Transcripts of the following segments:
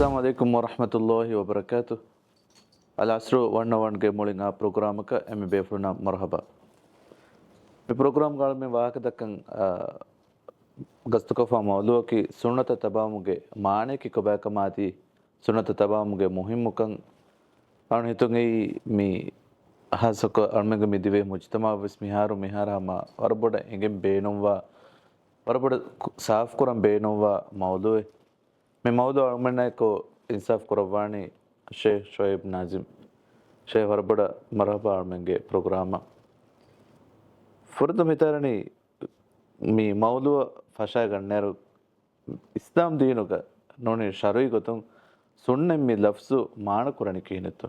ಅಸ್ಸಲಾಮು ಅಲೈಕುಮ್ ವರಹಮತುಲ್ಲಾಹಿ ವಬರಕಾತು. ಅಲ್ಅಸ್ರು 101 ಗೆ ಮೊಳಿಂಗ ಪ್ರೋಗ್ರಾಮಕ ಎಮ್ಮೆ ಬೇಫುನ ಮರ್ಹಬಾ. ಈ ಪ್ರೋಗ್ರಾಮ್ಗಳ ಮೇ ವಾಹಕದಕ್ಕಂ ಗಸ್ತುಕಫಾ ಮೌಲೂಕಿ ಸುನ್ನತ ತಬಾಮುಗೆ ಮಾಣೆಕಿ ಕೊಬಾಕಮಾತಿ ಸುನ್ನತ ತಬಾಮುಗೆ ಮುಹಿಮ್ಮುಕಂ ಅವನು ಹಿತುಂಗಿ ಮೀ ಹಸಕ ಅರ್ಮೆಗ ಮಿದಿವೆ ಮುಜ್ತಮಾ ವಿಸ್ ಮಿಹಾರು ಮಿಹಾರಮ ವರಬೊಡ ಎಂಗೆಂ ಬೇನುವಾ ವರಬೊಡ ಸಾಫ್ ಕುರಂ ಬೇನುವಾ ಮೌಲೂಯ್ मैं मौदू अमना को इंसाफ कुरवानी शेख शोएब नाजिम शेख वरबड़ा मरहबा अमेंगे प्रोग्राम फुर्द मितारनी मी मौदू फशा गन्नेरु इस्लाम दीनुगा नोनी शरुई गोतुं सुन्ने मी लफ्ज़ु मानकुरनी कीनितो.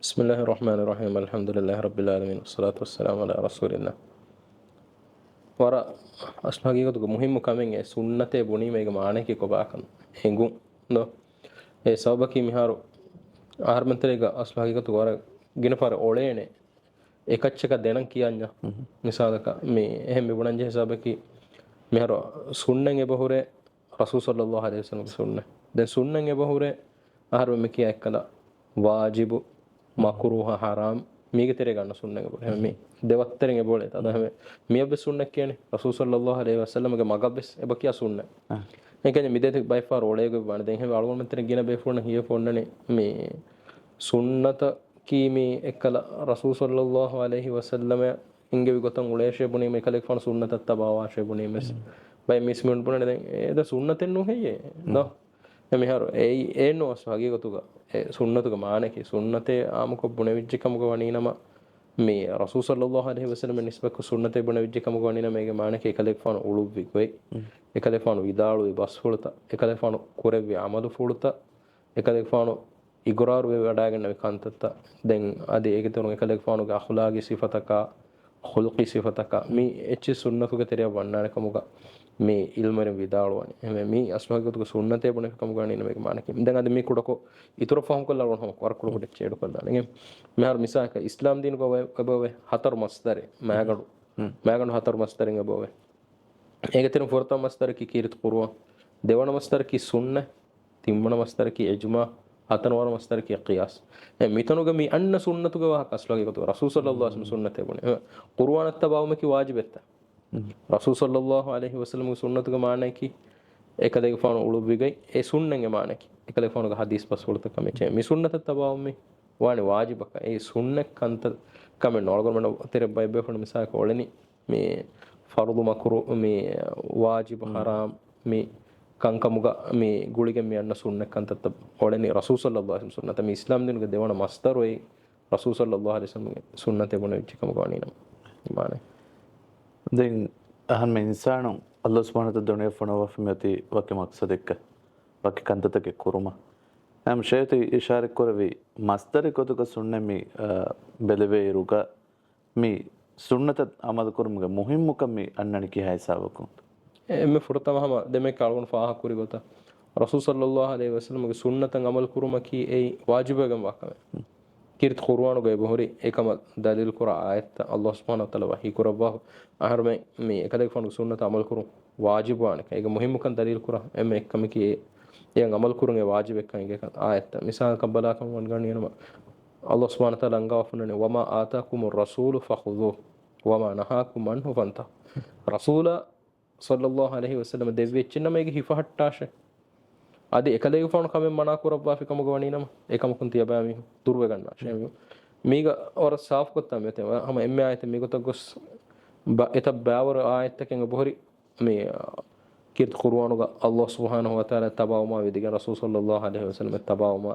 बिस्मिल्लाहिर रहमानिर रहीम अल्हम्दुलिल्लाहि रब्बिल आलमीन वस्सलातु वस्सलामु अला रसूलिल्लाह. ವರ ಅಸ್ಲಾಗಿಗದು ಮುಹಿಮ್ಮು ಕಮೆಂಗೆ ಸುನ್ನತೆ ಬುಣಿ ಮೇಗ ಮಾಣೆಕಿ ಕೊಬಾಕನ್ ಹೆಂಗು ನೋ ಏ ಸಬಕಿ ಮಿಹಾರು ಆರ್ಮಂತರೆಗ ಅಸ್ಲಾಗಿಗದು ವರ ಗಿನಪರ ಒಳೇನೆ ಏಕಚ್ಚಕ ದೆನಂ ಕಿಯನ್ಯ ಮಿಸಾಲಕ ಮಿ ಎಹೆಂ ಬಿಬುಣಂಜೆ ಸಬಕಿ ಮಿಹಾರು ಸುನ್ನಂಗೆ ಬಹುರೆ ರಸೂಲ್ ಸಲ್ಲಲ್ಲಾಹು ಅಲೈಹಿ ವಸಲ್ಲಂ ಸುನ್ನ ದೆನ್ ಸುನ್ನಂಗೆ ಬಹುರೆ ಆರ್ಮ ಮಿಕಿಯ ಎಕ್ಕಲ ವಾಜಿಬು ಮಕ್ರೂಹ ಹರಾಮ್ මීගේ තෙරේ ගන්න සුන්නක බෝ හැම මේ දෙවත්තරෙන් එබෝලේ තද හැම මියබ්බ සුන්නක් කියන්නේ රසූල් සල්ලල්ලාහු අලයිහි වසල්ලමගේ මගබ්බස් එබ කියා සුන්න ඒ කියන්නේ මිදෙත බයි ෆාර ඕලේගේ වණ දැන් හැම අලුගොන් මෙතන ගින බේ ෆෝන හිය ෆෝන්නනේ මේ සුන්නත කීමේ එකල රසූල් සල්ලල්ලාහු අලයිහි වසල්ලම ඉංගෙ විගතන් උලේෂේ බුනේ මේ කලෙක් ෆෝන සුන්නත තබාවාෂේ බුනේ මෙස් බයි මිස් මුන් බුනේ දැන් ඒද සුන්නතෙන් නොහෙයේ නෝ එමිහරු ඒ නොස් වගේ ගතුක ಸುನ್ನತುಗ ಮಾನಕಿ ಸುನ್ನತೆ ಆಮಕ ಬುಣವಿಜ್ಜಿ ಕಮಗ ವಣಿನಮ ಮೇ ರಸೂಲ್ ಸಲ್ಲಲ್ಲಾಹು ಅಲೈಹಿ ವಸಲ್ಲಂ ನಿಸ್ಬಕ ಸುನ್ನತೆ ಬುಣವಿಜ್ಜಿ ಕಮಗ ವಣಿನ ಮೇಗೆ ಮಾನಕಿ ಏಕಲೆಕ್ ಫಾನು ಉಳುವಿ ಗೊಯ್ ಏಕಲೆಕ್ ಫಾನು ವಿದಾಳು ಬಸ್ ಫುಳುತ ಏಕಲೆಕ್ ಫಾನು ಕುರೆವಿ ಅಮಲು ಫುಳುತ ಏಕಲೆಕ್ ಫಾನು ಇಗುರಾರು ವೆ ವಡಾಗನ ಕಂತತ್ತ ದೆನ್ ಅದೆ ಏಕತರು ಏಕಲೆಕ್ ಫಾನು ಅಖ್ಲಾಗಿ ಸಿಫತಕ ಖುಲ್ಕಿ ಸಿಫತಕ ಮಿ ಎಚ್ಚಿ ಸುನ್ನತುಗ ತೆರಿಯ ವಣ್ಣಾನ ಕಮಗ මේ ඉල්මරෙන් විදාලවනේ එහෙම මේ අස්වාගතුක සුන්නතේ බොන එකම ගානේ මේක මානකෙ දැන් අද මේ කුඩකෝ ඉතුරු ෆහම් කළා වුණා වරකුල කොට චේඩු කළා නේ මෙහර මිසාක ඉස්ලාම් දීන කෝ කබවේ හතර මස්තරේ මෑගඩු හතර මස්තරෙන් ගබවේ ඒක තෙරු ෆොර්තම මස්තර කි කීරිත කුරුවා දෙවන මස්තර කි සුන්න තිම්මන මස්තර කි ඉජ්මා හතරවන මස්තර කි ඛියාස් මිතනුග මේ අන්න සුන්නතුක වහ අස්වාගතුක රසූල් සල්ලල්ලාහු අලයිහි වසල්ලම් සුන්නතේ බොන කුර්ආනත් තබවම කි වාජිබෙත්ත රසූල් සල්ලල්ලාහු අලයිහි වසල්ලම් සුන්නතුක මානකි එකලෙක ෆාන උළුවිගයි ඒ සුන්නන්ගේ මානකි එකලෙක ෆානක හදීස් පස් වලත කමෙචේ මේ සුන්නත තබවම වානේ වාජිබක ඒ සුන්නක් කන්ත කම නෝල්ගොමන තෙර බයිබල් ෆොන මිසාක ඔලෙනි මේ ෆර්දු මක්රු මේ වාජිබ හරාම් මේ කංකමුග මේ ගුලිගෙන් මේ යන්න සුන්නක් කන්ත ඔලෙනි රසූල් සල්ලල්ලාහු අලයිහි වසල්ලම් තම ඉස්ලාම් දිනුක දෙවන මස්තර වේ රසූල් සල්ලල්ලාහු අලයිහි වසල්ලම් සුන්නතේ බොන විච්චකම ගානිනම් මානේ දැන් අහන්න ඉන්සානු අල්ලාහ් සුබ්හානහු වතාලා දුනිය ෆනව ෆිමති වකි මක්සදෙක්ක වකි කන්තතක කුරුම නම් ෂේති ඉෂාර කරවි මස්තර කොතක සුන්නමි බෙලවේ රුක මි සුන්නත අමද කුරුමගේ මුහිම්මුක මි අන්නනි කිහයි සාවකු එමෙ ෆුරතමහම දෙමෙ කල්ගොන් ෆාහ කුරි ගොත රසූල් සල්ලල්ලාහු අලයිහි වසල්ලම්ගේ සුන්නතන් අමල් කුරුම කි ඒ වාජිබගම් වකම කිර්ත කුර්ආන ගේ බොහරි එකම දලිල් කුරා ආයත් අල්ලාහ් සුබ්හානහු වතාලා වහී කුරබහ අහරම මේ එකලෙක ෆොන සුන්නත අමල් කුරු වාජිබ් වණක ඒක මුහිම්මුකන් දලිල් කුරා එමෙ එකම කි එයන් අමල් කුරුගේ වාජිබ් එකන් එක ආයත් මිසාල් කබලාකම් වන් ගණියනම අල්ලාහ් සුබ්හානහු වතාලා අංගවෆුනනේ වමා ආතාකුමුර් රසූල් ෆඛුදු වමා නහාකුම් අන්හු ෆන්තා රසූල සල්ලල්ලාහු අලයිහි වසල්ලම දෙවිච්චින මේක හිෆහට්ටාෂ අද එකලෙක ෆෝන් කමෙන් මනා කරපුවා ෆිකම ගවණිනම ඒකමකුන් තියබෑ මි දුර්ව ගන්නවා ෂේමිය මේක ඔර සාෆ් කොත්තම යතේ හම එම්ම ආයත මේකට ගොස් එත බෑවර ආයතකෙන් බොහරි මේ කිර්ත කුර්ආනුග අල්ලාහ් සුබ්හානහු වතාලා තබවම වේදික රසූල් සල්ලල්ලාහු අලයිහි වසල්ලම තබවම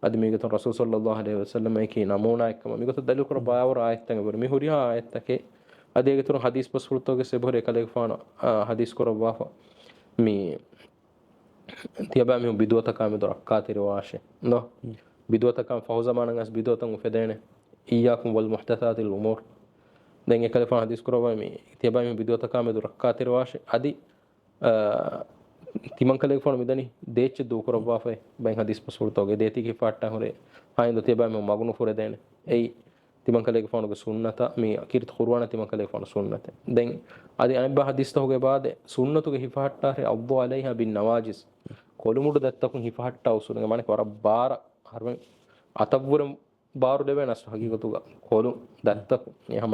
අද මේකට රසූල් සල්ලල්ලාහු අලයිහි වසල්ලම මේකේ නමෝනා එක්කම මේකට දලු කර බෑවර ආයතකෙන් බොර මේ හුරිය ආයතකේ අද ඒක තුන හදීස් පස්වලතෝගේ සෙබොර එකලෙක ෆාන හදීස් කරවා මේ තියබෑ මෙහු බිදුවතකම දරක්කාතිර වාෂේ නෝ බිදුවතකම ෆෞසමානන් අස් බිදුවතන් උෆෙදේනේ ඊයාකුම් වල් මුහ්තසාතිල් උමූර් දැන් එකල ෆාන හදීස් කරවා මේ තියබෑ මෙහු බිදුවතකම දරක්කාතිර වාෂේ අදි තිමන් කලෙක ෆාන මිදනි දේච්ච දෝ කරවා ෆේ බෙන් හදීස් පස්වලතෝගේ දේති කි පාට්ටා හොරේ හයින්ද තියබෑ මෙහු මගුණු ෆොරේ දේනේ එයි තිමන් කලෙක ෆානගේ සුන්නත මේ අකිරත් කුර්ආන තිමන් කලෙක ෆාන සුන්නත දැන් අදි අනබ්බා හදීස් තෝගේ බාද සුන්නතුගේ හිෆහට්ටා රේ අබ්දු අලයිහා බින් නවාජිස් කොළුමුඩු දැත්තකුන් හිපහට්ටා උසුලුගේ මනේ වර බාර හරම අතවුරම් බාරු දෙවෙනස් හගීගතුග කොළු දැත්තකු එහම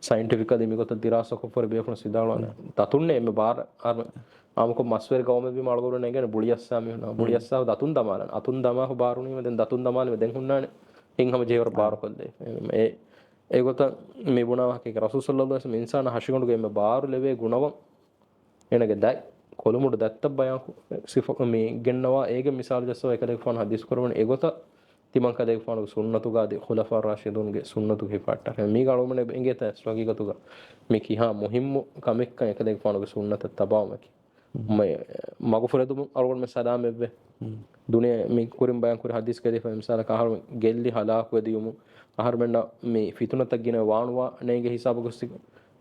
සයින්ටිෆිකලි මිගොත දිරාසක පොර බේෆුන සිදාලවන තතුන්නේ එමෙ බාර අර ආමක මස්වර ගවම බි මාල්ගොර නගෙන බුලියස්සාම වෙනවා බුලියස්සාව දතුන් දමාලන අතුන් දමාහ බාරුණීම දැන් දතුන් දමාලෙ දැන් හුන්නානේ හින්හම ජේවර බාර කොල්දේ මේ ඒගොත මේ බුණාවක් එක රසූල් සල්ලල්ලාහු අලයිහි වසල්ලම් ඉන්සාන හෂිගොඬුගේ එමෙ බාරු ලෙවේ ගුණව එනගේ දයි කොළුමුඩ දැත්ත බයංකු සිෆ මේ ගෙන්නවා ඒගේ මිසාල් ජස්සෝ එකලෙක් ෆෝන් හදිස් කරවන ඒගොත තිමන් කදේ ෆෝන් සුන්නතුගාදී ඛුලෆා රාෂිදුන්ගේ සුන්නතු හිපාට මේ ගලොමනේ එංගේ තස් වගීගතුගා මේ කිහා මුහිම්මු කමෙක්ක එකලෙක් ෆෝන්ගේ සුන්නත තබාවමකි මේ මගෆරදුම අරගොන් මේ සදාමෙබ්බේ දුනේ මේ කුරින් බයන් කුරි හදිස් කදේ ෆෝන් මිසාල කහර ගෙල්ලි හලාක් වෙදියුමු අහර මෙන්න මේ ෆිතුනතක් ගින වානුවා නේගේ හිසාබ ගොස්ති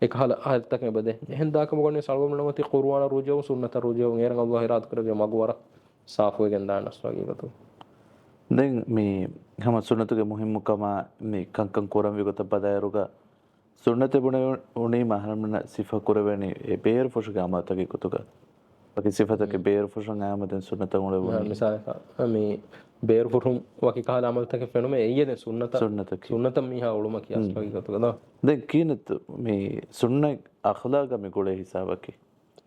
එකහල ආයතක බදේ එහෙන් දාකම ගොන්නේ සල්වම නමති කුර්ආන රුජව සුන්නත රුජව ngeren Allah hirat කරගේ මගවර සාෆ් වෙගෙන් දානස් වගීගතු දැන් මේ හැම සුන්නතුගේ මුහිම්මුකම මේ කංකං කොරම් විගත බදායරුග සුන්නතේ බුණ උනේ මහරමන සිෆා කරවෙනි ඒ බේර ෆොෂගේ අමතගේ කුතුක වකි සිෆතක බේර ෆොෂන් ආමදෙන් සුන්නත උනේ වුනේ මිසාල මේ බේර ෆොෂුම් වකි කාල අමතක ෆෙනුමේ එයනේ සුන්නත මිහා උළුම කියාස් වගීගතු ගද දැන් කියනත් මේ සුන්න අඛලාග මේ ගොලේ හිසාවකි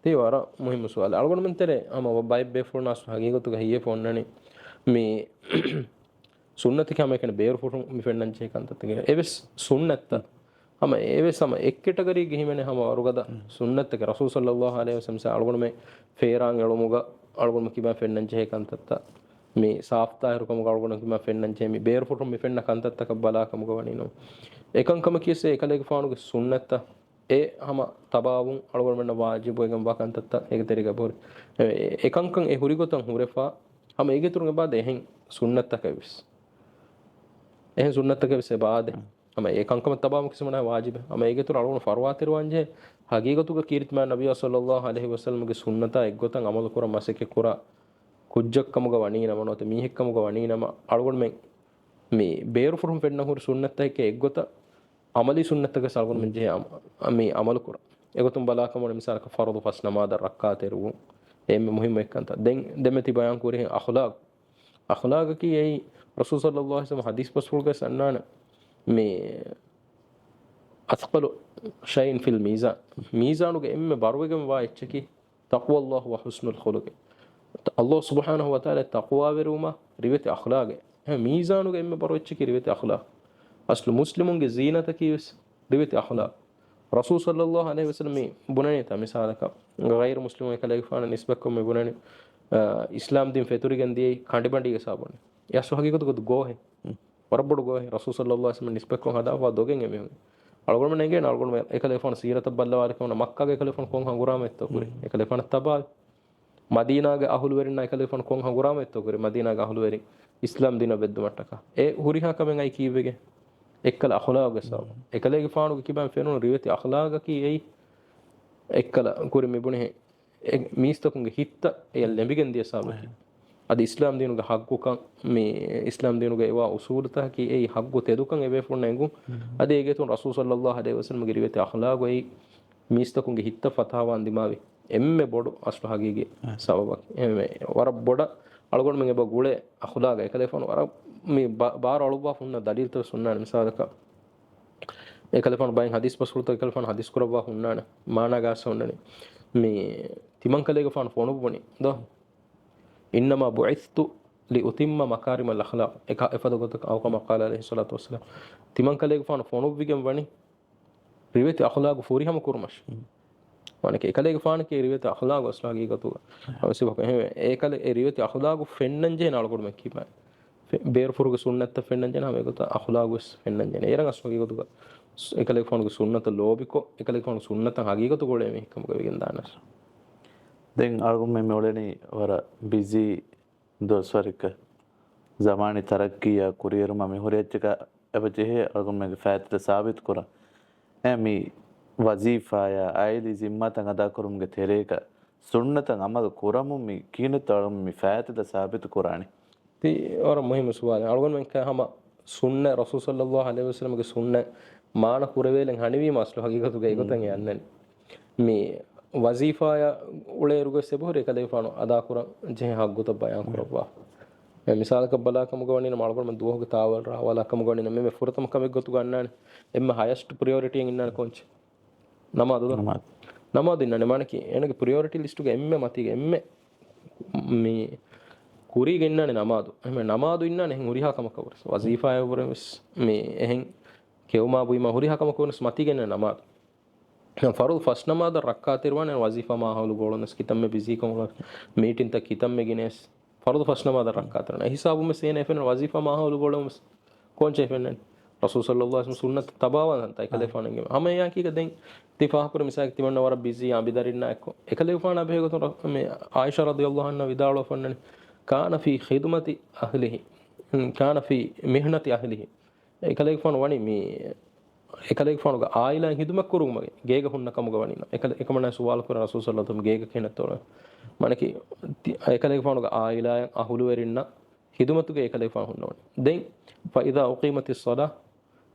තේ වර මුහිම් සුවාල අලගොන මෙන්තරේ අම බයි බේ ෆොනස් වගීගතු ගහියේ ෆොන්නනේ මේ සුන්නති කම එකන බේර ෆොටුම් මිෆෙන්නන් චේ කන්තතගේ එවස් සුන්නත්ත හම එවස් සම එක්කට කරී ගිහිමනේ හම වරුගද සුන්නත්තක රසූල් සල්ලල්ලාහු අලයිහි වසල්ලම් අලගොන මේ ෆේරාන් එළමුග අලගොන කිබා ෆෙන්නන් චේ කන්තත්ත මේ සාෆ්තාහිරුකම අලගොන කිබා ෆෙන්නන් චේ මේ බේර ෆොටුම් මිෆෙන්න කන්තත්තක බලාකම ගවනිනෝ එකංකම කියසේ එකලේක ෆානුගේ සුන්නත්ත ඒ හම තබාවුන් අලගොන මෙන්න වාජිබ් එකම් වකන්තත්ත ඒක තෙරික බොර එකංකම් ඒ හුරිගොතන් හුරෙෆා हम एक तुरंग बाद එහෙන් सुन्नत कविस එහෙන් सुन्नत कविस बाद हम एक अंक में तबाम किस्म ना वाजिब हम एक तुर अलगुण फरवातिर वंजे हकीकतुग कीर्तिमा नबी सल्लल्लाहु अलैहि वसल्लम गे सुन्नत एक गोतन अमल कुरा मसके कुरा कुज्जक्कम ग वणी नमनोत मीहिक्कम ग वणी नम अलगुण මේ බේරු ෆුරුම් පෙන්න හුරු සුන්නත් එක එක ගොත අමලි සුන්නත් එක සල්ගුණ මෙන් ජේ මේ අමල කුර ඒගොතුම් බලාකම මොන මිසාරක ෆරදු ෆස් නමාද රක්කාතේරු එමෙ මුහිම එක්කන්ත දැන් දෙමෙති බයන් කුරේ අඛලාග කී ඒ රසූල් සල්ලල්ලාහු අලයිහි වසල්ලම් හදීස් පස්ෆුල්ගේ සන්නාන මේ අත්කලු ෂයින් ෆිල් මීසානුගේ එම්මෙ බරුවගෙම වා එච්චකි තක්වල්ලාහ් ව හුස්නුල් ඛුලුක් අල්ලාහ් සුබ්හානහු වතාලා තක්වා වෙරුමා රිවති අඛලාගේ මීසානුගේ එම්මෙ බරු එච්චකි රිවති අඛලාග අස්ලු මුස්ලිමුන්ගේ zeenata කීවස් රිවති අඛලාග රසූල් සල්ලල්ලාහු අලයිහි වසල්ලම් බුනනේ තමිසාලක ගෛර මුස්ලිම් එකලේ ෆාන නිස්බක්කම බුනනේ ඉස්ලාම් දින් ෆෙතුරිගෙන් දී කණ්ඩිබණ්ඩිගේ සාබොනේ යස් වහගිකතු ගොත ගෝහෙ වරබඩු ගෝහෙ රසූල් සල්ලල්ලාහු අලයිහි වසල්ලම් නිස්බක්කම හදාවා දොගෙන් එමෙ අලගොම නෙගේ නල්ගොම එකලේ ෆාන සීරත බල්ලවාර කවන මක්කාගේ එකලේ ෆාන කොන් හංගුරාම එත්තෝ කුරි එකලේ ෆාන තබා මදීනාගේ අහුල් වෙරින් එකලේ ෆාන කොන් හංගුරාම එත්තෝ කුරි මදීනාගේ අහුල් වෙරින් ඉස්ලාම් දින බෙද්දු මට්ටක ඒ හුරිහා කමෙන් අයි කීවෙගේ එක්කල අඛලාග සාව එකලේගේ ෆානුගේ කිබන් ෆෙනුන රිවති අඛලාග කී එයි එක්කල කුරි මෙබුනේ මීස්තකුන්ගේ හිත්ත එය ලැබිගෙන් දිය සාබකි අද ඉස්ලාම් දිනුගේ හග්ගුකම් මේ ඉස්ලාම් දිනුගේ ඒවා උසූලත කී එයි හග්ගු තෙදුකම් එවේ ෆොන්න එංගු අද ඒගේ තුන් රසූල් සල්ලල්ලාහු අලයිහි වසල්ලම් ගේ රිවති අඛලාග එයි මීස්තකුන්ගේ හිත්ත ෆතාවන් දිමාවි එම්මෙ බොඩු අස්ලු හගීගේ සබබක් එමෙ වර බොඩ අලගොන් මෙගේ බගුලේ අඛලාග එකලේ ෆොන වර මේ බාර අලුවා ෆොන්න දලීල් තව සුන්නාන මිසාලක එකලේ ෆොන බයින් හදීස් පස්රුත එකලේ ෆොන හදීස් කරවා හුන්නාන මානගා සොන්නනේ මේ තිමන් කලේක ෆොන ෆොන බොනි දෝ ඉන්නමා බුයිස්තු ලි උතිම්ම මකාරිම අල් අඛලාක් එක එපදගත අවකම قال عليه الصلاه والسلام තිමන් කලේක ෆොන ෆොන විගෙන් වනි රිවති අඛලාක් ෆෝරිහම කුර්මෂ් වනක එකලේක ෆාන කේ රිවති අඛලාක් වස්ලාගී ගතු අවශ්‍ය බක ඒකලේ රිවති අඛලාක් ෆෙන්නන් ජේ නාලකොඩ මෙක්කීපා බේර ෆුරුගේ සුන්නත් ෆෙන්නන් ජේ නාම ඒකත අඛලාක් වස් ෆෙන්නන් ජේ ඒරන් අස්වාගී ගතු එකලේක ෆානගේ සුන්නත ලෝබිකෝ එකලේක ෆාන සුන්නත හගීගතු ගොලේ මේ කමක වෙගෙන් දානස් දැන් අලගොම මේ මොලේනි වර busy දොස්වරික zamaani tarakkiya kuriyeruma me horiyachka abajehe algon me faatida sabit kora emi wazifa ya aili zimmatan ada kurumge tereka sunnatan amal kuramu mi kinatarum mi faatida sabit korani ti or muhim suwal algon men ka hama sunna rasul sallallahu alaihi wasallam ge sunna maana kurevelen haniwi maslu hagigatu ge igotan yannan me wazifa ya uleerugo sebore ekale fano ada kuran je hagguta bayan kurwa me misal ka bala kam gawani na malgol man duhoge tawal ra wala kam gawani na me furatam kam gotu gannane emme highest priority innan konch namadu namadu innan manaki enage priority list ge emme matige emme me kuri gennane namadu emme namadu innane hen uriha kam kawres wazifa evres me hen kewma buima uriha kam kawres matige gennane namadu farul first namada rakka tirwane wazifa ma hawlu golonnes kitam me busy kom meeting tak kitam me gines farul first namada rakka tirane hisabu me sene fen wazifa ma hawlu golonnes konche fen rasul sallallahu alaihi wasallam sunnat tabawan ta ekale fanenge hama ya ki den tifah kur misak timanna war busy ambidarinna ekko ekale fana behego to me aisha radhiyallahu anha vidalo fanne kana fi khidmati ahlihi kana fi mihnati ahlihi ekale fan wani me ekale fanu ga aila hidumak kurumage geega hunna kamuga wanina ekamana suwal kura rasul sallallahu alaihi wasallam geega kenatore manaki ekale fanu ga aila ahulu werinna hidumatuge ekale fanu hunna den fa idha uqimatis salah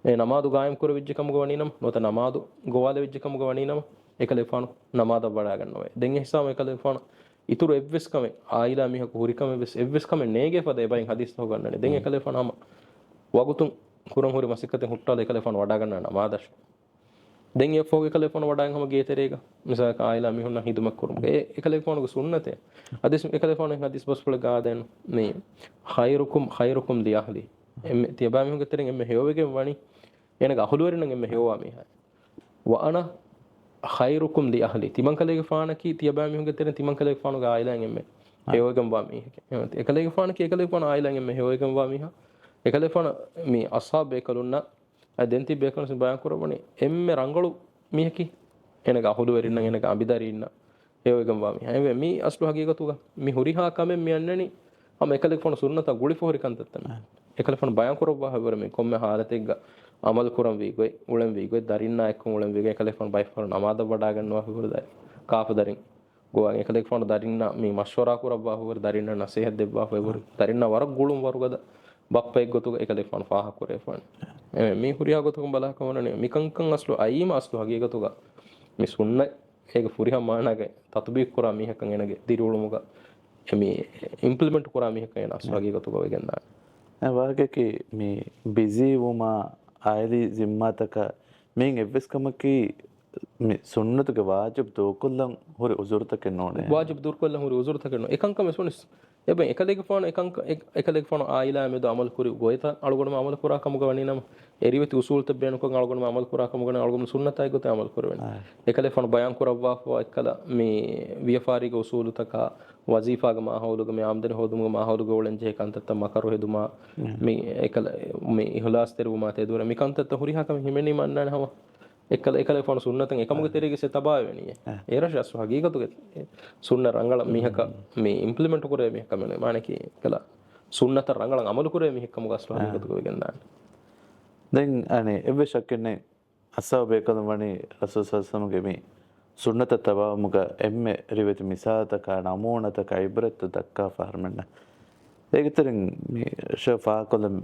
e namadu gaayam kura vijje kamuga waninam nota namadu gowale vijje kamuga waninam ekale fanu namada wada gannawe den hisam ekale fanu ituru evves kame aila miha kurikame ves evves kame nege fada ebain hadis to gannane den ekale fanu ama wagutun kuran hori masikate huttala ekale fanu wada ganna namadash den e foge ekale fanu wada ngam geeterega misal ka aila mi hunna hidumak kurum e ekale fanu go sunnate hadis ekale fanu hadis basful ga den me khairukum li ahli emme tiba mi hunga teren emme hewege wani enaga ahuluwerin emme hewa mi ha wa ana khairukum li ahli timan kalege fana ki tiba mi hunga teren timan kalege fanu ga aila emme hewege wa mi ekale fanu ki ekale fanu aila emme hewege wa mi ha ekale fana mi ashab bekalunna adenti bekalun bayan kurabani emme rangalu mihaki enaga ahulu werinna enaga abidarinna eogam wa mi have mi aslu hagigatuga mi huriha kame mi annani am ekale fana sunnata guli fohri kantattan ekale fana bayan kurabwa havere mi komme halategga amal kuram vi goy ulen vi goy darinna ekkum ulen vi goy ekale fana bay fana namada wada ganwa havere dari kaaf darin goan ekale fana darinna mi mashwara kurabwa havere darinna nasihat debwa havere darinna warak gulum warugada bappa eggotu ekale fan faha kore fan mi huriya gotu bala kamonane mi kankan aslu ayima aslu hagegatuga mi sunna ege furiha manage tatbiq kora mi hakan enage dirulumuga mi implement kora mi hakan ena aslu hagegatuga wegenda wage ki mi busy wuma aili zimmataka min evves kamaki mi sunnatuge wajib do kullan hori uzurtake none wajib dur kullan hori uzurtake no ekanka me sunis eben ekalege phone ekalege phone aila medo amal kuri goita algonma amal kura kamuga waninam eriveti usul tabbenu ko algonma amal kura kamuga algonma sunnata gote amal kurwen ekalege phone bayan kurabwa fo ekala me viyafari go usul taka wazifa ga ma hawluga me amdani hodum ma hawluga olenje kantatta makaru heduma me ekala me ihlas teru ma te dura me kantatta huriha kam himeni mannan hawa ekale phone sunnatan ekamuge terege se tabawe weniye erash asu hagigatuge sunna rangala mihaka me implement kore mihaka mene maneki kala sunnata rangala amalu kore mihakamuge asu hagigatuge wegendan den ane evve shakkene asaw bekadum wani rasul sallallahu alaihi me sunnata tabamuga emme riveti misata ka namunata ka ibrat dakka farmanna egiterin me shafa kolam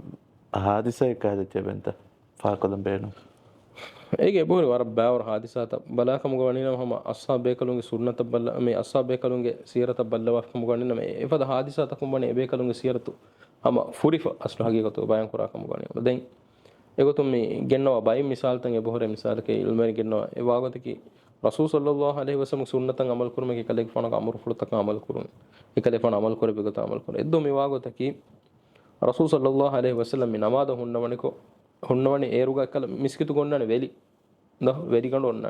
hadisa ekadete benta fa kolam beno ege bohri war baawar hadisata bala kam gwanina hama ashab bekalunge sunnata balla me ashab bekalunge sirata balla wa kam gwanina me efada hadisata kum bani bekalunge siratu hama furifa aslu hagigatu bayan kura kam gwanina den egotum me gennawa bay misal tan e bohre misal ke ilmeri gennawa e wagata ki rasul sallallahu alaihi wasallam sunnatan amal kurme ke kale fona amur fulta amal kurun e kale fona amal kore begata amal kore eddo me wagata ki rasul sallallahu alaihi wasallam me namada hunnawani ko ಹುಣ್ಣವಣಿ ಏರುಗ ಕಲ ಮಿಸ್ಕಿತು ಗೊಂಡನೆ ವೆಲಿ the ವೆಲಿ ಕಂಡು ಒನ್ನ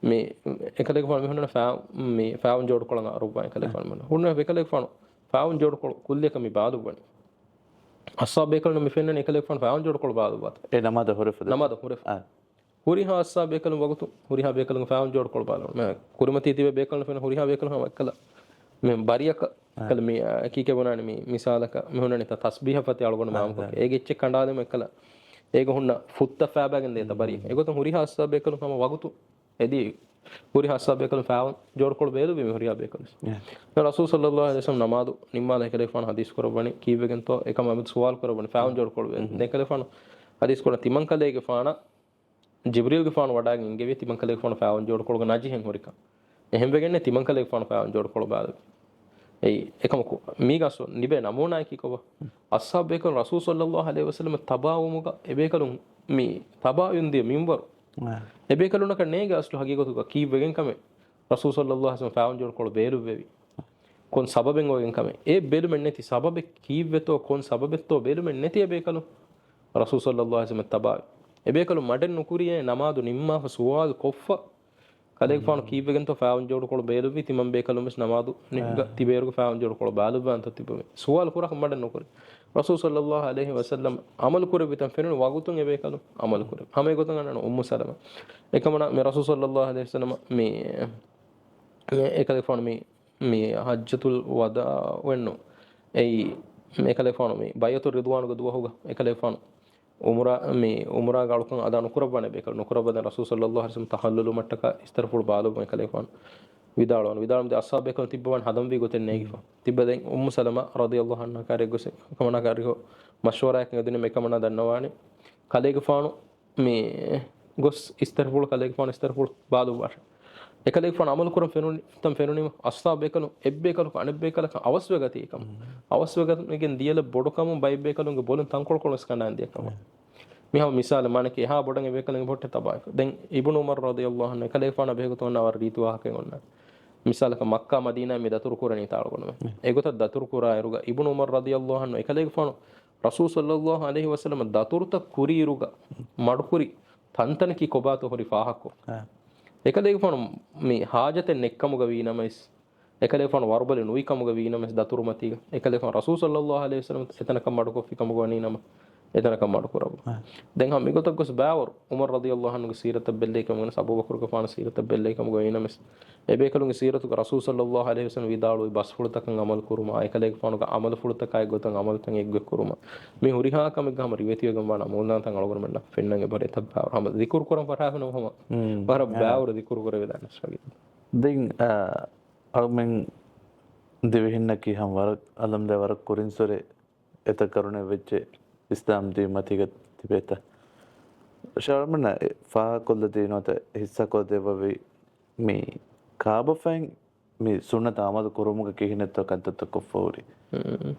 ಮಿ ಎಕಲೆಗೆ phone ಹುಣ್ಣ ಮಿ ಫಾವನ್ ಜೋಡ್ಕೊಳ್ಳೋಣ ರೂಪಾಯಿ ಎಕಲೆಗೆ phone ಮನ ಹುಣ್ಣ ಎಕಲೆಗೆ phone ಫಾವನ್ ಜೋಡ್ಕೊಳ್ಳೋ ಕುಲ್ಲೆ ಕಮ್ಮಿ ಬಾದು ಬಣಿ ಅಸ್ಸಾ ಬೇಕಲ್ ನಮ್ಮಿ ಫೆನ್ನ ಎಕಲೆಗೆ phone ಫಾವನ್ ಜೋಡ್ಕೊಳ್ಳೋ ಬಾದು bath A ನಮಾದ ಹುರಫ ಹುರಿಹಾ ಅಸ್ಸಾ Bekal ವಗತು ಹುರಿಹಾ Bekal ಫಾವನ್ ಜೋಡ್ಕೊಳ್ಳೋ ಬಾದು ಮೆ ಕುರಿಮತಿ ತಿವೆ ಬೇಕಲ್ ಫೆನ್ನ ಹುರಿಹಾ ಬೇಕಲ್ ಹಮ ಕಲ ಮೆ ಬಾರಿಯಕ ಕಲ ಮಿ ಕೀಕೆ ಬನಾನಿ ಮಿ ಮಿಸಾಲಕ ಮೆ ಹುಣ್ಣನಿ ತಸ್ಬೀಹ ಫತಿ ಅಳಗೊಂಡ ಮಾಮ K ಏಗೆ ಇಚ್ಚೆ ಕಂಡಾದೆ ಮೆ ಕಲ ඒක හුන්න ෆුත්ත ෆෑබෑගෙන් දේත බරි ඒගොතන් හුරි හස්සා බේකලු හම වගුතු එදී හුරි හස්සා බේකලු ෆෑවන් ජෝඩකොළ බේලු බිම හුරියා බේකලු රසූල් සල්ලල්ලාහු අලයිහි වසල්ලම් නමාදු නිම්මාල එකලේ ෆාන හදීස් කරවණි කීවෙගෙන් තෝ එකම අමද සවාල් කරවණි ෆෑවන් ජෝඩකොළ බේ දෙකලේ ෆාන හදීස් කරන තිමන් කලේගේ ෆාන ජිබ්‍රීල්ගේ ෆාන වඩාගෙන් ඉංගෙවි තිමන් කලේගේ ෆාන ෆෑවන් ජෝඩකොළ නජි හෙන් හොරිකා එහෙම වෙගන්නේ තිමන් කලේ ෆාන ෆාන් ජෝඩ කොළ බාද ඒ එකම මීගසෝ නිබේ නමෝනායි කිකව අස්සාබ් බේකල් රසූල් සල්ලල්ලාහු අලයිහි වසල්ලම තබාවමුග එබේකලුන් මී තබායුන්දී මින්වර එබේකලුනක නේග අස්ලු හගීගතුක කී වෙගෙන් කම රසූල් සල්ලල්ලාහු අලයිහි වසල්ලම ෆාන් ජෝඩ කොළ බේලු වෙවි kon sababen ogen kame e belumen neti sababe kiweto kon sababetto belumen neti e bekalu rasul sallallahu alaihi wasallam taba e bekalu maden nukuriye namadu nimma fa suwal koffa kale fon kiwegen to faun jodu kol belu vi timam bekalu mes namadu niga tiberu faun jodu kol balu ban to tibume suwal kurak maden nukuri rasul sallallahu alaihi wasallam amal kure bitan ferun wagutun e bekalu amal kure hame gotun anana ummu salama ekamana me rasul sallallahu alaihi wasallam me ekale fon me hajjatul wada wenno ei ekale fonu me bayatu ridwan go duwahuga ekale fonu umra galukan ada nukurabane bekal nukurabane rasul sallallahu alaihi wasallam tahallulu mattaka istarful balu ekale fonu vidalon de ashab bekal tibban hadam vi goten negifa tibbaden ummu salama radiyallahu anha kare gose kamana kariho mashwara ek ngedine me kamana dannawani kalege fonu me gos istarful kalege fonu istarful balu var ekale fon amal kuram fenuni asfa bekalu ebbekalu anebekalu awaswe gati ekam awaswe gati gen diyala bodokam baybekalu ge bolun tankol kolos kanan dekam miha misal manake ha bodan ebekalu botte tabay den ibnu umar radiyallahu anhu ekale fon behegutu na war ritu wahake onna misal ka makka madina me datur kurani talgonme egota datur kura eruga ibnu umar radiyallahu anhu ekale fon rasul sallallahu alaihi wasallam daturta kuri eruga madukuri tantanki kobato hori fahakko ekale fon me haajaten nekkamuga wiinamis ekale fon warbale nui kamuga wiinamis daturmatiga ekale fon rasul sallallahu alaihi wasallam etana kam madu ko fikamuga waninama etana kam madu kurabu den ham migotak gos baawar umar radiyallahu anhu sirat belle kamuga abu bakr ko fana sirat belle kamuga wiinamis ebe kalunge siratu ko rasul sallallahu alaihi wasallam widalu bas fultakan amal kuruma ekale fon ga amal fultakai gotan amal tan egge kuruma me huriha kam gam rivetiyo gam wana mulna tan algor menna fennange bare tabba ham zikur kuram farahuna homa bara baawar zikur kore vedana sagi den almen devehinna ki ham war alam de war kurin sore eta karune vecche islam di matiga tibeta sharmana fa kolla de nota hissa ko devavi me kaaba fan me sunnata amadu kurumuga kihinetto kantatto koffori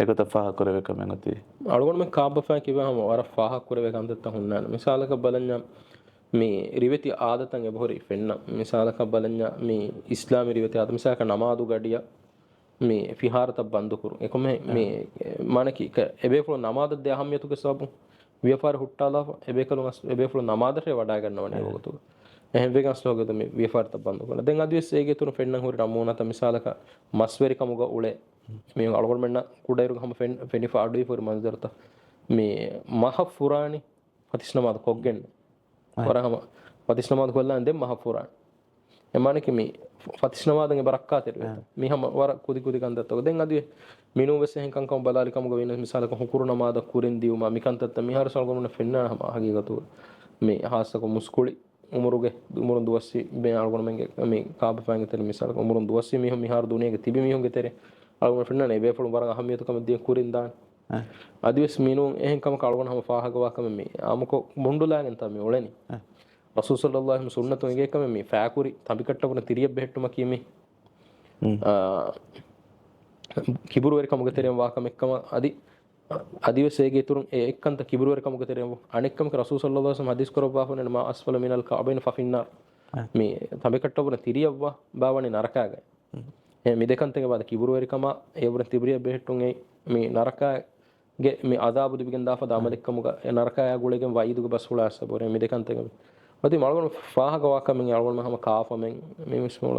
ekota faha kurave kamengati algon me kaaba fan kiwama war faha kurave kantatta hunnana misalaka balanya me riveti aadatan ebhori fenna misalaka balanya me islami riveti aadam misalaka namadu gadiya me fiharata bandu kuru ekome me manaki ebe fulo namadu de ahamiyatu ke sabu vyapar huttala ebe kalun ebe fulo namadare wada gannawani ogotu එහෙම වෙගස් ලෝකෙද මේ විපාරත බඳු කරලා දැන් අදිස් ඒගේ තුන ෆෙන්නන් හොරි රමුණත මිසාලක මස්වරි කමුග උලේ මේ අලගොල් මෙන්න කුඩයිරු ගම ෆෙනිෆා අඩුයි ෆොරි මන්දරත මේ මහ ෆුරානි පතිස්නමාද කොග්ගෙන් වරහම පතිස්නමාද කොල්ලන් දෙම් මහ ෆුරානි එමානකි මේ පතිස්නමාදගේ බරක්කාතෙර මිහම වර කුදි කුදි කන්දත්තක දැන් අදිස් මිනු වෙසෙන් කංකම් බලාලි කමුග වෙන මිසාලක හුකුරු නමාද කුරෙන් දියුමා මිකන්තත්ත මිහාර සල්ගොමුන ෆෙන්නාම හගීගතු මේ හාසක මුස්කුලි umuruge umurun duwassi be algon menge me kaaba fange tel misal umurun duwassi mi hom har duniyage tibi mi honge tere algon fenna ne be fulun barang ahamiyatu kam diyen kurin dan adiwes minun ehen kam algon ham faahaga wa kam me amuko mundulagen tam me oleni rasul sallallahu alaihi wasallam sunnatu ege kam me faakuri tambikattapuna tiriye behettuma kiyemi kiburu wer kam tere wa kam ekkama අදිවසේගේ තුරුන් ඒ එක්කන්ත කිබුරුවර කමුක තෙරෙමු අනෙක්කම රසූල් සල්ලල්ලාහු අලයිහි වසල්ලම් හදීස් කරවවා හොනේ මා අස්ෆල මිනල් කඅබයින් ෆෆින්නාර් මේ තඹකට්ටවන තිරියවවා බාවනේ නරකාගය මේ දෙකන්තගේ බාද කිබුරුවර කම ඒ වර තිබරිය බෙහෙට්ටුන් මේ නරකාගේ මේ අදාබු දිබිගෙන් දාප දාමලෙක්කමුක නරකාය ගුලෙගෙන් වයිදුක bus හුලාස්ස බොරේ මේ දෙකන්තගේ ඔති මල්ගොන ෆාහක වාකමෙන් යල්ගොන මහම කාෆමෙන් මේ මිස්මෝල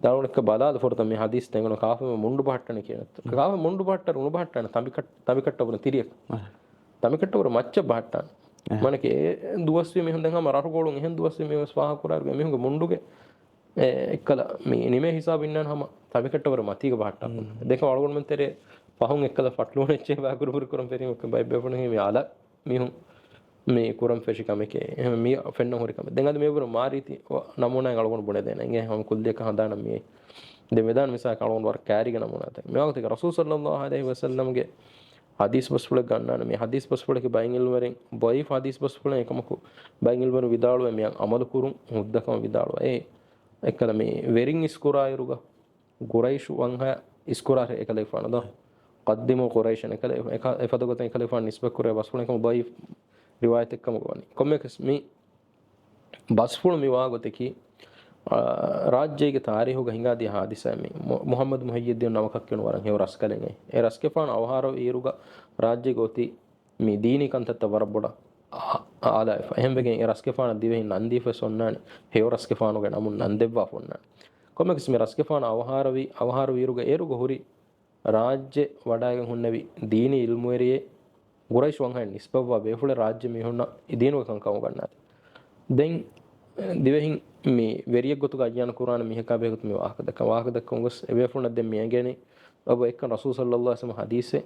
දාරුණක බලාද ෆොරත මේ හදීස් තෙන්ගන කාෆම මුණ්ඩු බහට්ටන කියනත් කාෆ මුණ්ඩු බහට්ටර උණු බහට්ටන තඹිකට්ට වර තිරියක් තඹිකට්ට වර මච්ච බහට්ටන මනකේ දුවස්වි මෙහෙන් දැන් හම රරු ගෝලුන් එහෙන් දුවස්වි මේ ස්වාහ කුරාර්ගේ මෙහෙන් මුණ්ඩුගේ එක්කල මේ නිමේ හිසාබ ඉන්නන හම තඹිකට්ට වර මතික බහට්ටන දෙක වල්ගොන මෙන් තෙරේ පහුන් එක්කල ෆට්ලුන එච්චේ වාකුරු පුරු කරම් පෙරීම බයිබ්බෙ ෆොනේ මේ ආලා මිහුන් මේ කුරම් ෆෙෂිකම එකේ එහෙම මේ ෆෙන්න හොරිකම දැන් අද මේ වර මාරීති නමුනා ගලගොන බොනේ දෙන ඉංගේ හැම කුල් දෙක හදාන මේ දෙමෙදාන මිසා කලොන් වර කෑරිග නමුනා තේ මේ වගේ රසූල් සල්ලල්ලාහු අලයිහි වසල්ලම්ගේ හදීස් බස්වල ගන්නාන මේ හදීස් බස්වලගේ බයින්ගල් වරෙන් බොයිෆ් හදීස් බස්වල එකමකු බයින්ගල් වර විදාලුව මේ අමල කුරුම් මුද්දකම විදාලුව ඒ එකල මේ වෙරින් ඉස්කුරායරුග ගුරයිෂු වංහ ඉස්කුරාර එකල ෆානද قدموا قريشا එකල එපදගත එකල ෆාන නිස්බත් කුරේ බස්ෆුණ එකම බයි රිවායත් එක්කම ගවනි කොම්මෙකස් මේ බස්ෆුණ මිවාගතකි රාජ්‍යයේ තාරීහුග හිඟාදී හාදිසා මේ මුහම්මද් මුහයියද්දීන් නමකක් වෙන වරන් හේව රස් කලෙන් ඒ රස් කෙපාන අවහාර ඊරුග රාජ්‍ය ගෝති මේ දීනි කන්තත් වරබොඩ ආලාය එහෙම බගෙන් ඒ රස් කෙපාන දිවෙහි නන්දීෆ සොන්නානි හේව රස් කෙපානුගේ නමුන් නන්දෙව්වා ෆොන්නානි කොමෙක්ස් මේ රස් කෙපාන අවහාර වීරුග ඒරුග හුරි රාජ්‍ය වඩාගෙන හුන්නවි දීනි ඉල්මුවරියේ ගුරයිෂ් වංහන් නිස්බව්වා බේෆුල රාජ්‍ය මිහුන්න ඉදීනුව කංකම ගන්නාද දැන් දිවෙහින් මේ වෙරියක් ගොතු ගයන කුරාන මිහකා බේගොත් මේ වාහක දක්ක උගස් එබේ ෆොන්න දෙම් මියගෙන ඔබ එක්ක රසූල් සල්ලල්ලාහු අලයිහි වසල්ලම් හදීසේ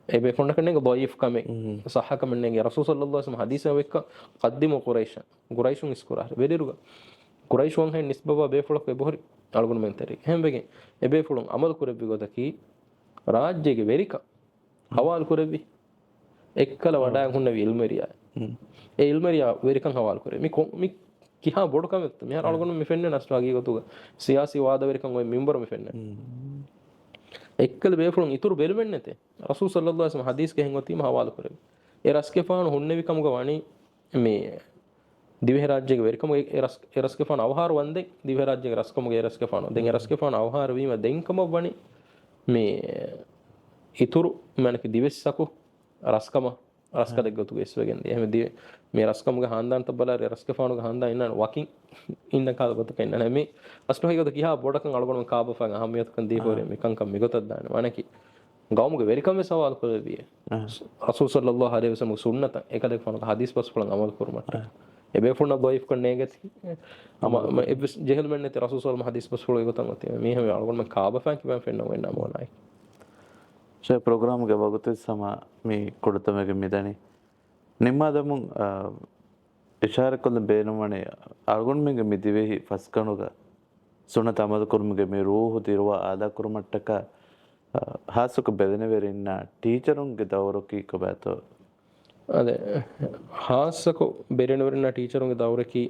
එබේ ෆොන්න කන්නේ දයිෆ් කමෙ සහ කමන්නේ රසූල් සල්ලල්ලාහු අලයිහි වසල්ලම් හදීසේ එක්ක قدموا قريش ගුරයිෂුන් ඉස්කුරා වෙදිරුග ගුරයිෂ් වංහන් නිස්බව්වා බේෆුලක් වෙබොරි අලගුණ මෙන්තරි එහෙම බෙගෙන් එබේ ෆුලුන් අමල් කුරෙබ්බි ගොතකි රාජ්‍යයේ වෙරික හවාල් කුරෙබ්බි එක්කල වඩා හුන්න ඉල්මරියා ඒ ඉල්මරියා වෙරිකන් හවාල් කුරේ මි කිහා බොඩ කමෙත් මෙහර අලගොන මෙෆෙන්නේ නස්වාගී ගතුග සියාසි වාද වෙරිකන් ඔය මිම්බර මෙෆෙන්නේ එක්කල බේෆුලුන් ඉතුරු බෙලෙන්නේ නැතේ රසූල් සල්ලල්ලාහු අලයිහි වසල්ලම් හදීස් ගෙන් වතීම හවාල් කුරේ ඒ රස්කේෆාන හොන්නේ විකම ගවණි මේ දිවහ රාජ්‍යයේ වෙරිකම ඒ රස්කේෆාන අවහාර වන්දේ දිවහ රාජ්‍යයේ රස්කමගේ රස්කේෆාන දැන් ඒ රස්කේෆාන අවහාර වීම දෙන්කම වණි මේ ඉතුරු මනක දිවෙස්සකු රස්කම රස්ක දෙක ගොතු වෙස්වගෙන එහෙම මේ රස්කමගේ හාන්දාන්ත බලාර රස්කේෆානුගේ හාන්දා ඉන්න වකින් ඉන්න කාලගත කන්න මේ අස්නෝහිගත කියා බොඩකන් අලගොන කාබෆන් අහමියත්කන් දීපෝරේ මේකංකම් මිගොතක් දාන වණකි ගෞමුගේ වෙරිකම සවාල් කරවිය රසූල් සල්ලල්ලාහු අලයිහි වසල්ලම් සුන්නත එකදෙක් ෆනක හදීස් පස් ෆලන් අමල් කරමට එබේ ෆුන්න දයිෆ් කන්නේ ගති අම එබ්ස් ජෙහල් මෙන්නේ රසූල් සල්ලල්ලාහු හදීස් පස් ෆලෝ ගොතන් ගති මේ හැම අලගොන කාබෆන් කිවන් ෆෙන්න වෙන්න මොනයි ෂේ ප්‍රෝග්‍රෑම් ಗೆ ವಗುತೆ ಸಮ ಮೀ ಕೊಡುತ್ತಮಗೆ ಮಿದನಿ ನಿಮ್ಮದಮು ಇಶಾರಕೊಲ್ಲ ಬೇನಮನೆ ಅಳ್ಗೊಂಡ್ಮೆಗೆ ಮಿದಿವೆಹಿ ಫಸ್ಕಣುಗ ಸುನತ ಅಮದ ಕುರ್ಮಿಗೆ ಮೇ ರೂಹು ತಿರುವ ಆದಾ ಕುರ್ಮಟ್ಟಕ ಹಾಸುಕ ಬೆದನೆವೆರಿನ್ನ ಟೀಚರುಂಗೆ ದೌರಕಿ ಕಬಾತೋ ಅದೇ ಹಾಸಕು ಬೆರೆನವರಿನ ಟೀಚರುಂಗೆ ದೌರಕಿ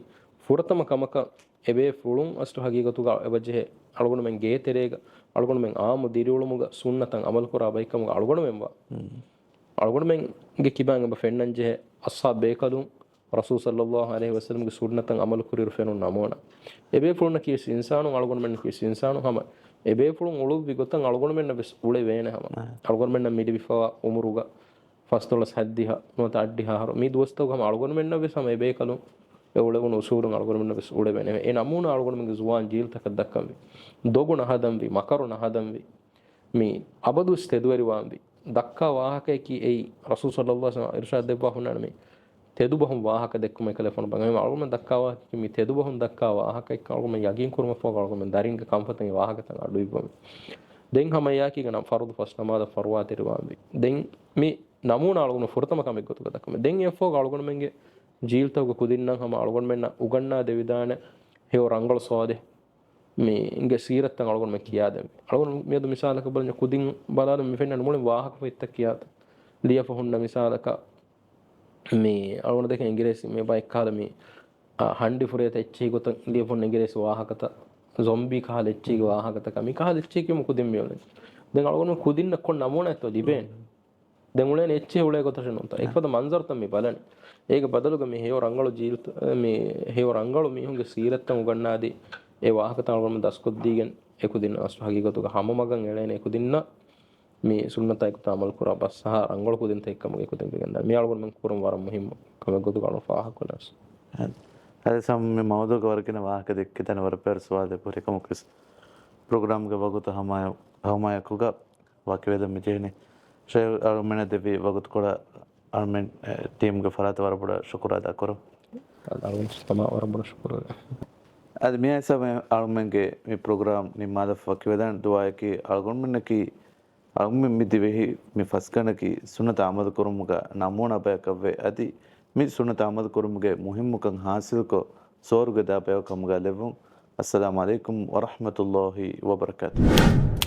ಫುರತಮ ಕಮಕ ಎಬೆ ಫುಳುಂ ಅಷ್ಟು ಹಗೀಗತುಗ ಎಬಜೆ ಅಳ್ಗೊಂಡು ಮೆಂ ಗೆ ತೆರೆಗ ಅಳ್ಗೊಂಡು ಮೆಂ ಆಮು ದಿರಿಯುಳುಮುಗ ಸುನ್ನತಂ ಅಮಲ್ ಕುರಾ ಬೈಕಮುಗ ಅಳ್ಗೊಂಡು ಮೆಂವಾ ಅಳ್ಗೊಂಡು ಮೆಂ ಗೆ ಕಿಬಾಂಗ ಬ ಫೆನ್ನಂಜೆ ಅಸ್ಹಾಬ್ ಬೇಕಲು ರಸೂಲ್ ಸಲ್ಲಲ್ಲಾಹು ಅಲೈಹಿ ವಸಲ್ಲಂ ಗೆ ಸುನ್ನತಂ ಅಮಲ್ ಕುರಿರು ಫೆನು ನಮೋನ ಎಬೆ ಫುಳುನ ಕಿಸ್ ಇನ್ಸಾನು ಅಳ್ಗೊಂಡು ಮೆಂ ಕಿಸ್ ಇನ್ಸಾನು ಹಮ ಎಬೆ ಫುಳುಂ ಉಳು ಬಿಗೊತಂ ಅಳ್ಗೊಂಡು ಮೆಂ ಬೆಸ್ ಉಳೆ ವೇನೆ ಹಮ ಅಳ್ಗೊಂಡು ಮೆಂ ಮಿಡಿ ಬಿಫವಾ ಉಮರುಗ ಫಸ್ತೊಲಸ್ ಹದ್ದಿಹ ನೋತ ಅಡ್ಡಿಹ ಹರು ಮಿ ದೋಸ್ತಗ ಹಮ ಅಳ್ಗೊಂಡು ಮೆಂ ಬೆಸ್ ಹಮ ಎಬೆ ಕಲು එවලගුණ උසූරුන් අලගොනමන බස් උඩ වෙනේ ඒ නමුණ අලගොනමගේ ජුවාන් ජීල් තක දක්කම් වි දොගුණ හදම් වි මකරුණ හදම් වි මේ අබදුස් තෙදුවරි වාම් වි දක්කා වාහකේ කි ඒ රසූල් සල්ලල්ලාහු අලයිහි වසල්ලම් ඉර්ෂාද් දෙබ්බා හුන්නන මේ තෙදු බහම් වාහක දෙක්කම එකලෆොන බං මේ අලගොනම දක්කා වාහක කි මේ තෙදු බහම් දක්කා වාහක එක්ක අලගොනම යගින් කුරුම ෆෝ අලගොනම දරින්ග කම්පතන් වාහක තන් අඩුයි බම් දෙන් හමයා කි ගනම් ෆර්ද් ෆස් නමාද ෆර්වාතිර වාම් වි දෙන් මේ නමුණ අලගොන ෆුරතම කමෙක් ගොතු දක්කම දෙන් එෆෝ අලගොනමගේ ජීල්තවක කුදින්නම් හම අලගොන් මෙන්න උගන්නා දෙවිදාන හේව රංගල සෝදේ මේ ඉංගේ සීරත්තන් අලගොන් මෙ කියා දෙමි අලගොන් මෙද මිසාලක බලන කුදින් බලාන මෙෆෙන්න මුලින් වාහක වෙත්ත කියාත ලියප හොන්න මිසාලක මේ අලගොන් දෙක ඉංග්‍රීසි මේ බයික් කාල මේ හණ්ඩි ෆුරේත එච්චි ගොත ලියප හොන්න ඉංග්‍රීසි වාහකත zombi කාල එච්චි වාහකත කමි කාල එච්චි කිමු කුදින් මෙවල දැන් අලගොන් කුදින්න කොන් නමෝන ඇතෝ දිබෙන් දැන් උලේ එච්චි උලේ ගොතට නොත එක්පද මන්සර් තම බලන්න ඒක බදලුග මේ හේව රංගල ජීල් මේ හේව රංගල මිහුන්ගේ සීරත්තන් උගන්නාදී ඒ වාහක තනගම දස්කොත් දීගෙන් එකුදින්න අස්හගීගතුක හැම මගන් එළේන එකුදින්න මේ සුන්නතයි කුත අමල් කරා බස් සහ රංගල කුදින් තෙක්කම එකුදින් ගන්න මේ අලගොන් මම කුරම් වරම් මුහිම් කම ගොතු ගන්න ෆාහ කොලස් අද සම් මේ මවුදක වරකින වාහක දෙක්ක තන වර පෙරස්වාද පුරේකම ක්‍රිස් ප්‍රෝග්‍රෑම් ಗೆ ವಗುತ ಹಮಾಯ ಕುಗ ವಾಕ್ಯವೇದ ಮಿಜೇನೆ ಶೇ ಅರುಮೆನ ದೇವಿ ವಗುತ ಕೊಡ ಅರ್ಮೆನ್ ಟೀಮ್ ಗೆ ಫರಾತ ವರಬಡ ಶುಕ್ರ ಅದ ಕರೋ ಅಲ್ಲಾಹ್ ತಮಾ ವರಬಡ ಶುಕ್ರ ಅದು ಮೇ ಸಮ ಅರ್ಮೆನ್ ಗೆ ಈ ಪ್ರೋಗ್ರಾಮ್ ನಿಮ್ಮದ ಫಕ್ವೆದನ್ ದುಆಯಕಿ ಅಲ್ಗೊನ್ಮೆನ್ನಕಿ ಅರ್ಮೆನ್ ಮಿದಿವೆಹಿ ಮಿ ಫಸ್ಕನಕಿ ಸುನ್ನತ ಆಮದ ಕುರುಮುಗ ನಮೂನ ಬಯಕವೆ ಅದಿ ಮಿ ಸುನ್ನತ ಆಮದ ಕುರುಮುಗೆ ಮುಹಿಮ್ಮುಕಂ ಹಾಸಿಲ್ ಕೋ ಸೋರ್ಗದ ಬಯಕಮುಗ ಲೆವು ಅಸ್ಸಲಾಮು ಅಲೈಕುಂ ವರಹಮತುಲ್ಲಾಹಿ ವಬರಕಾತುಹು